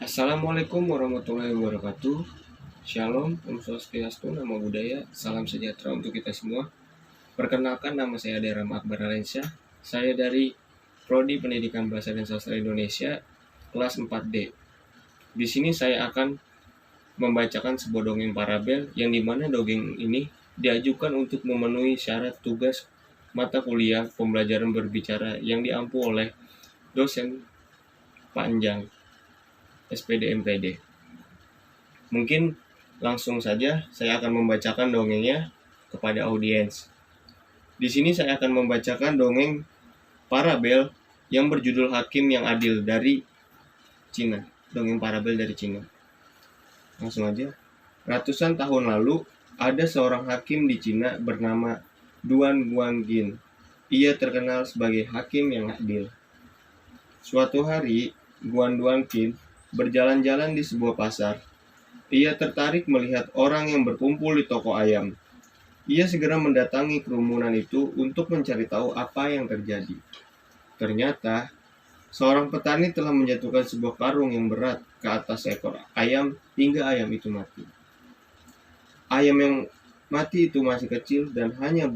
Assalamualaikum warahmatullahi wabarakatuh. Shalom, Om Swastiastu, Namo Buddhaya, salam sejahtera untuk kita semua. Perkenalkan, nama saya Ade Rama Akbar Alensyah. Saya dari Prodi Pendidikan Bahasa dan Sastra Indonesia, kelas 4D. Di sini saya akan membacakan sebuah dongeng parabel yang dimana dongeng ini diajukan untuk memenuhi syarat tugas mata kuliah pembelajaran berbicara yang diampu oleh dosen panjang SPD MPD. Mungkin langsung saja saya akan membacakan dongengnya kepada audiens. Di sini saya akan membacakan dongeng parabel yang berjudul Hakim yang Adil dari Cina. Dongeng parabel dari Cina. Langsung aja. Ratusan tahun lalu ada seorang hakim di Cina bernama Duan Guangjin. Ia terkenal sebagai hakim yang adil. Suatu hari, Guan Guangjin berjalan-jalan di sebuah pasar. Ia tertarik melihat orang yang berkumpul di toko ayam. Ia segera mendatangi kerumunan itu untuk mencari tahu apa yang terjadi. Ternyata, seorang petani telah menjatuhkan sebuah karung yang berat ke atas seekor ayam hingga ayam itu mati. Ayam yang mati itu masih kecil dan hanya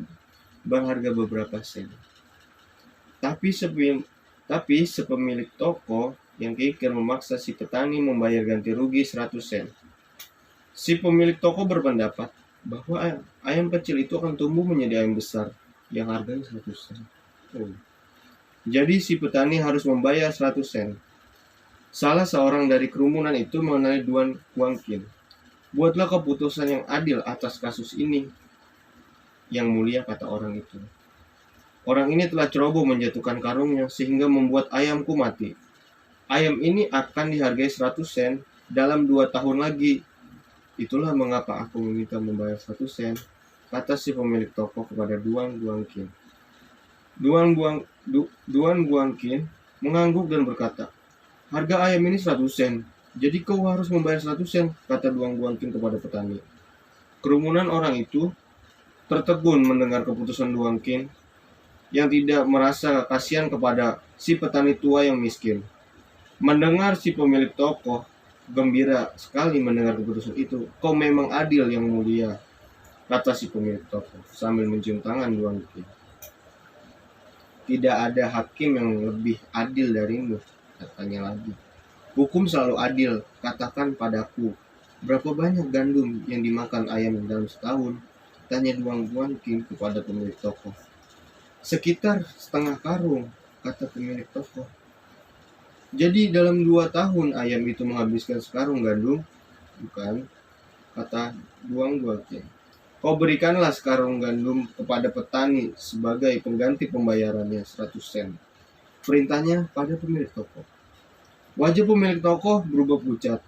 berharga beberapa sen. Tapi sepemilik toko yang kikir memaksa si petani membayar ganti rugi 100 sen. Si pemilik toko berpendapat bahwa ayam kecil itu akan tumbuh menjadi ayam besar yang harganya 100 sen. Jadi si petani harus membayar 100 sen. Salah seorang dari kerumunan itu mengenali Duan Guangjin. Buatlah keputusan yang adil atas kasus ini. Yang mulia, kata orang itu. Orang ini telah ceroboh menjatuhkan karungnya sehingga membuat ayamku mati. Ayam ini akan dihargai 100 sen dalam 2 tahun lagi. Itulah mengapa aku meminta membayar 100 sen, kata si pemilik toko kepada Duan Guangjin. Duan Guangjin mengangguk dan berkata, harga ayam ini 100 sen, jadi kau harus membayar 100 sen, kata Duan Guangjin kepada petani. Kerumunan orang itu tertegun mendengar keputusan Duan Guangjin yang tidak merasa kasihan kepada si petani tua yang miskin. Mendengar si pemilik toko gembira sekali mendengar keputusan itu. Kau memang adil yang mulia, kata si pemilik toko sambil mencium tangan Duan Guangjin. Tidak ada hakim yang lebih adil darimu, katanya lagi. Hukum selalu adil, katakan padaku, berapa banyak gandum yang dimakan ayam dalam setahun? Tanya Duan Guangjin kepada pemilik toko. Sekitar setengah karung, kata pemilik toko. Jadi dalam 2 tahun ayam itu menghabiskan sekarung gandum? Bukan, kata Duan Guangjin. Kau berikanlah sekarung gandum kepada petani sebagai pengganti pembayarannya 100 sen. Perintahnya pada pemilik toko. Wajah pemilik toko berubah pucat.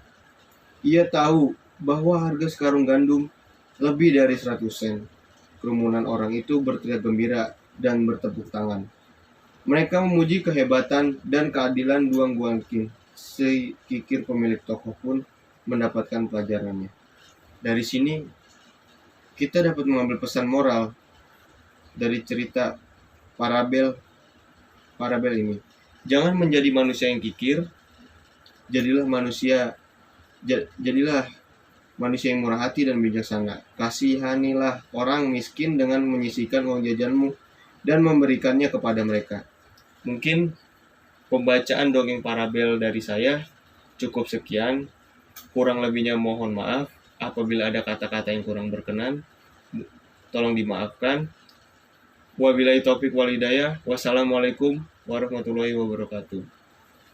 Ia tahu bahwa harga sekarung gandum lebih dari 100 sen. Kerumunan orang itu berteriak gembira dan bertepuk tangan. Mereka memuji kehebatan dan keadilan Duan Guangjin. Si kikir pemilik toko pun mendapatkan pelajarannya. Dari sini kita dapat mengambil pesan moral dari cerita parabel ini. Jangan menjadi manusia yang kikir, jadilah manusia yang murah hati dan bijaksana. Kasihanilah orang miskin dengan menyisihkan uang jajanmu dan memberikannya kepada mereka. Mungkin pembacaan dongeng parabel dari saya cukup sekian. Kurang lebihnya mohon maaf. Apabila ada kata-kata yang kurang berkenan, tolong dimaafkan. Wabillahi taufik wal hidayah. Wassalamualaikum warahmatullahi wabarakatuh.